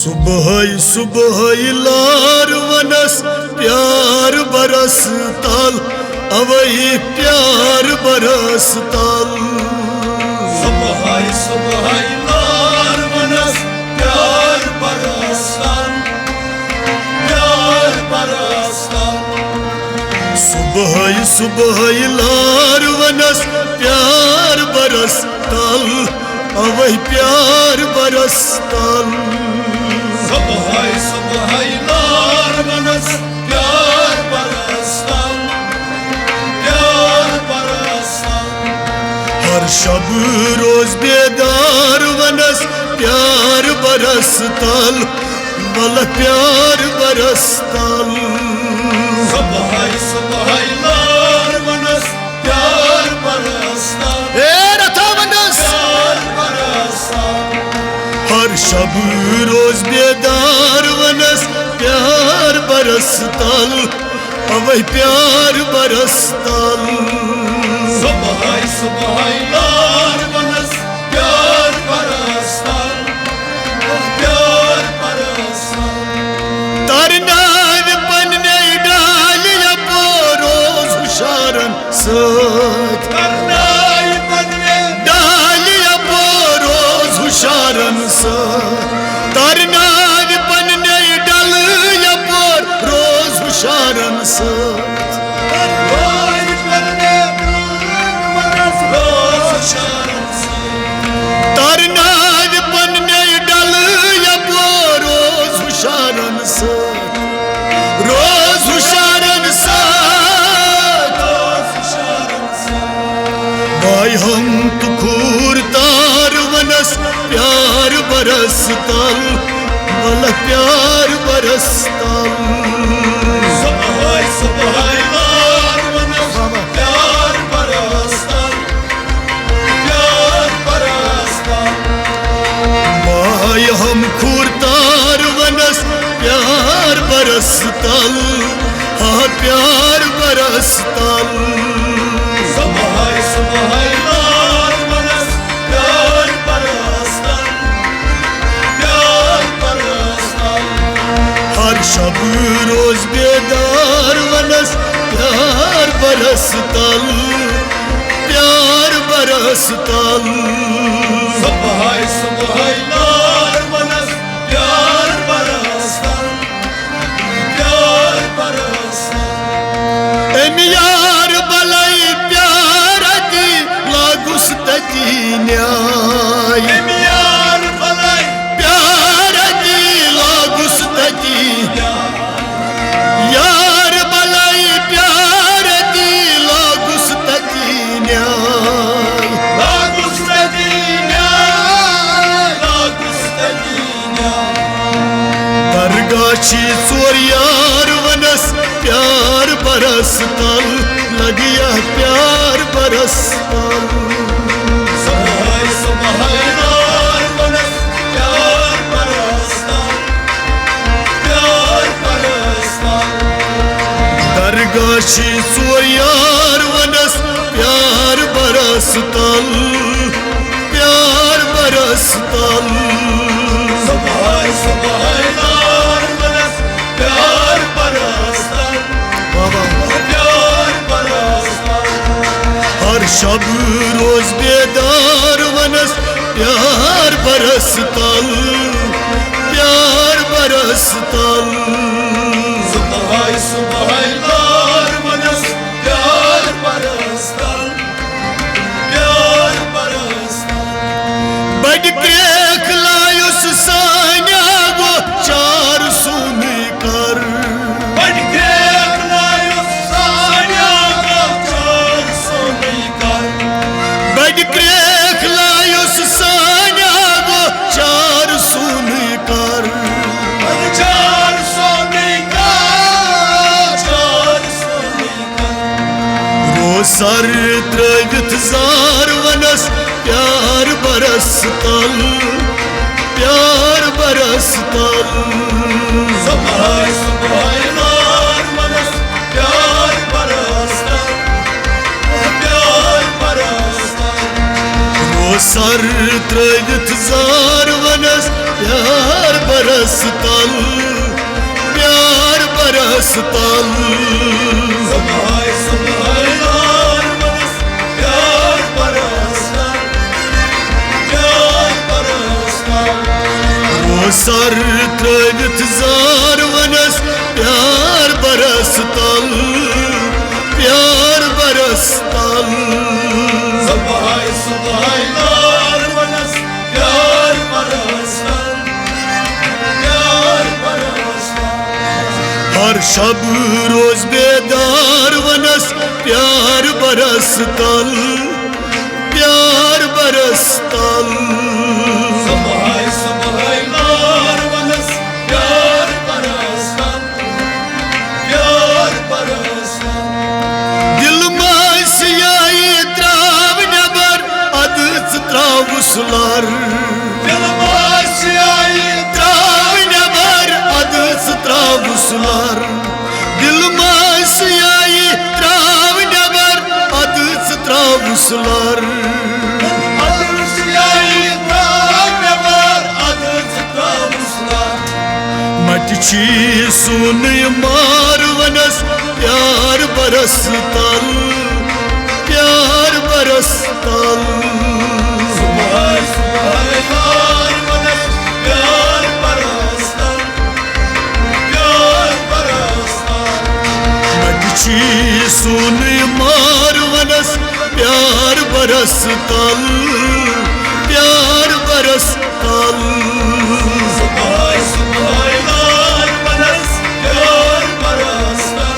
सुबह सुबह लार वनस प्यार बरस ताल अवही प्यार बरस ताल। सुबह सुबह लार वनस प्यार बरस ताल, प्यार बरस ताल। सुबह सुबह लार वनस प्यार बरस ताल अवही प्यार बरस ताल। सुबह सुबह लार वनस प्यार बरस ताल, प्यार बरस ताल। हर शब रोज बेदार वनस प्यार बरस ताल मल प्यार बरस ताल। सुबह सुबह लार वनस प्यार बरस ताल, प्यार बरस ताल। हर शब रोज बेदार वनस प्यार बरस ताल अवही प्यार बरस ताल। सुबह सुबह लार वनस प्यार बरस ताल, प्यार बरस ताल। तरनार पन्ने डाल अपो रोज हुशारन सत करनाई पन्ने डाल अपो रोज हुशारन सत। तरनार पन्ने डाल अपो रोज हुशारन सत। करनाई पन्ने वनस रोज शारन से। तरनार पन्ने डाल अपो रोज हुशारन सत रोज हुशारन सत। रोज शारन से। भाई हम तो खूर तार वनस प्यार बरस ताल मल प्यार बरस ताल। सुबह सुबह लार वनस प्यार बरस ताल, प्यार बरस ताल। भाई हम खूर तार वनस प्यार बरस ताल हाँ प्यार बरस ताल। सुबह सुबह लार वनस प्यार बरस ताल, प्यार बरस ताल। हर शब रोज बेदार वनस प्यार बरस ताल प्यार बरस ताल। सुबह सुबह लार वनस प्यार बरस ताल, प्यार बरस ताल। एम यार बलाई प्यार दी लागुस तकी न्याय यार भलाई प्यार दी लागुस तकी यार बलाई प्यार दी लागुस तकी न्याय। लागुस्तदीना, लागुस्तदीना। दरगाशी चोर यार वनस प्यार बरस ताल लगिया प्यार बरस ताल। सुबह सुबह लार वनस प्यार बरस ताल, प्यार बरस ताल। दरगाशी चोर यार वनस प्यार बरस ताल प्यार बरस ताल। सुबह सुबह लार वनस प्यार बरस ताल, बाबा प्यार बरस ताल। हर शब रोज बेदार वनस प्यार बरस ताल प्यार बरस ताल। सुबह सुबह लार वनस प्यार बरस ताल, प्यार बरस ताल। बड़ क्रेख लायुस सान्या गो चार सुनी कर। बड़ क्रेख लायुस सान्या गो चार सुनी कर। बड़ क्रेख लायुस सान्या गो चार सुनी कर। चार सुनी कर, चार सुनी कर। रो सर त्रवित जार वनस प्यार बरस ताल प्यार बरस ताल। सुबह सुबह लार वनस प्यार बरस ताल, प्यार बरस ताल। रो सर त्रवित जार वनस प्यार बरस तल प्यार बरस तल सुबह सुबह यार मनस प्यार बरसता प्यार बरसता वो सर त्रवित जार वनस प्यार बरस तल प्यार बरस तल सुबह सुबह यार मनस प्यार बरसता प्यार बरसता हर शब रोज बेदार वनस प्यार बरस तल प्यार बरस तल सुबह सुबह यार मनस प्यार बरसता प्यार बरसता दिल मासियाई त्राव नबर अदस त्राव सुलार दिल मासियाई त्राव नबर अदस त्राव सुलार दिल मासियाई त्राव नबर अदस त्राव सुलार मटची सुन मार वनस प्यार बरस तल प्यार बरस तल सुबह सुबह यार मनस प्यार बरसता प्यार बरसता मटची सुन मार वनस प्यार बरस तल प्यार बरस तल सुबह सुबह यार मनस प्यार बरसता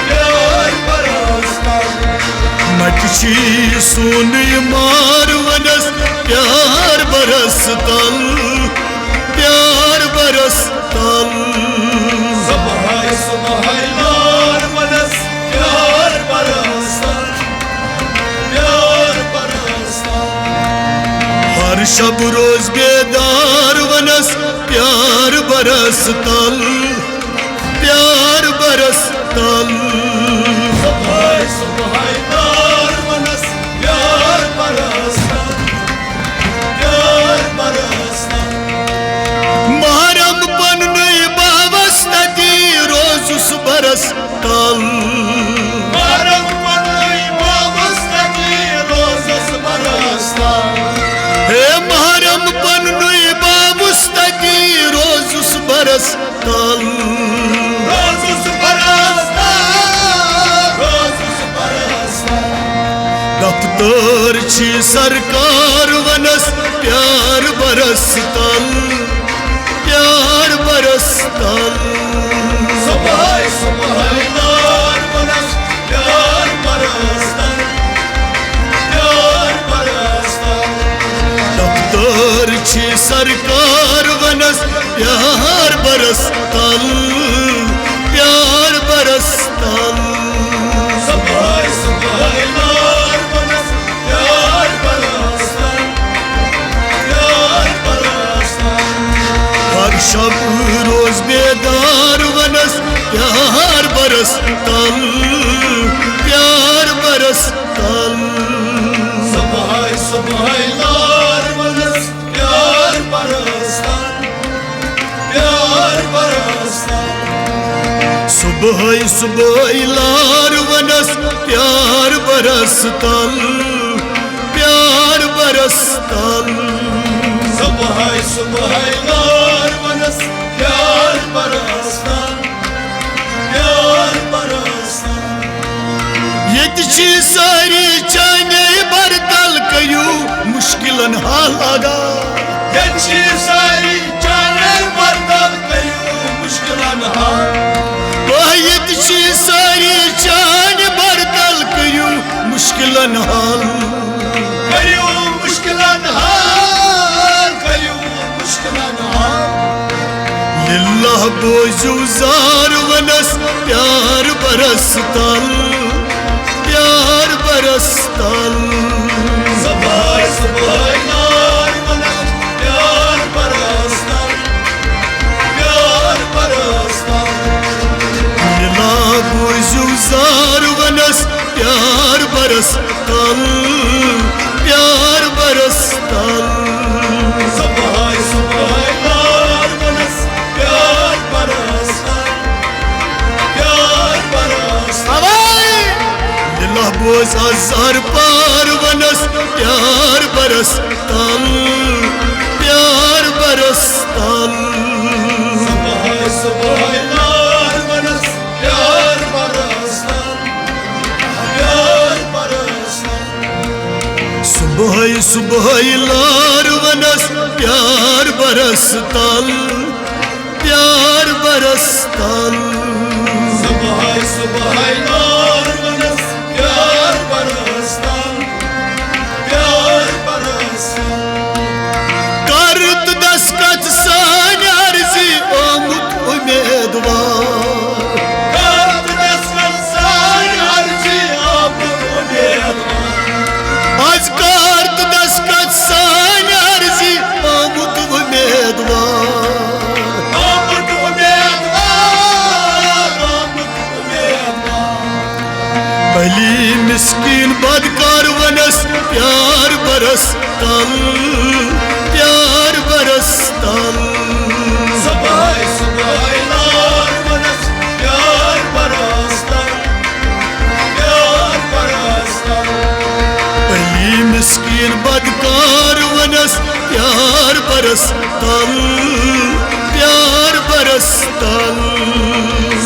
प्यार बरसता मटची सुन मार वनस प्यार बरस तल प्यार बरस तल सुबह सुबह यार मनस प्यार बरसता प्यार बरसता हर शब रोज बेदार वनस प्यार बरस तल प्यार बरस तल सुबह सुबह यार मनस प्यार बरसता प्यार बरसता महरम पन बावस्ता दी रोजुस बरस तल मारम मनई बावस्ता की रोजस बरसता हे महरम पन बावस्ता दी रोजुस बरस तल रोजस बरसता रोजस बरसता दफ्तर छी सरकार वनस प्यार बरस तल प्यार बरस तल सुबह सुबह यार मनस प्यार बरसता प्यार बरसता दफ्तर छी सरकार वनस प्यार बरस तल प्यार बरस तल सुबह सुबह यार मनस प्यार बरसता प्यार बरसता हर शब रोज बेदार वनस प्यार बरस तल प्यार बरस तल सुबह सुबह यार मनस प्यार बरसता प्यार बरसता सुबह सुबह लार वनस प्यार बरस तल प्यार बरस तल सुबह सुबह यार मनस प्यार बरसता प्यार बरसता यत छी सारी चाने बरतल कयू मुश्किलन हाल आगा यच्छी सारी जाने बर्दाश्त कयूं मुश्किलन हाल यत छी सारी चान बरतल कयू मुश्किलन हाल कयूं मुश्किलन हाल कयूं मुश्किलन हाल लिल्लाह बोझू जार वनस प्यार बरस तल प्यार बरस तल सुबह सुबह यार मनस प्यार बरसता प्यार बरसता लिल्लाह बोझू जार वनस प्यार बरस तल प्यार बरस तल सुबह सुबह यार रोज हजार पार वनस प्यार बरस तल प्यार बरस तल सुबह सुबह नार मनस प्यार बरसतल प्यार बरसतल सुबह सुबह लार वनस प्यार बरस तल प्यार बरस तल सुबह सुबह नार मनस प्यार बरसतल प्यार बरसतल करत दस्तखत सान अर्जी आमुत उम्मीदवार करत दस्तखत सान अर्जी आमुत उम्मीदवार आज करत दस्तखत सान अर्जी आमुत उम्मीदवार आमुत उम्मीदवार आमुत उम्मीदवार भली मिस्कीन बदकार वनस प्यार बरस तल प्यार बरस तल सुबह सुबह नार मनस प्यार बरसतल प्यार बरसतल भली मिस्कीन बदकार वनस प्यार बरस तल प्यार बरस तल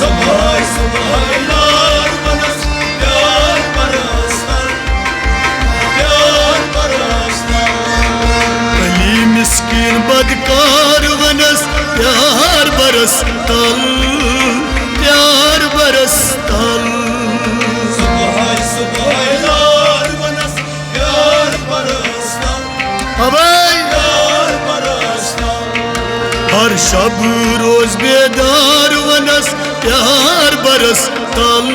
सुबह सुबह नार मनस प्यार बरसतल प्यार बरसतल भली मिस्कीन बदकार वनस प्यार बरस तल प्यार बरस तल सुबह सुबह नार मनस प्यार बरसतल अबे प्यार बरसतल हर शब रोज बेदार वनस प्यार बरस तल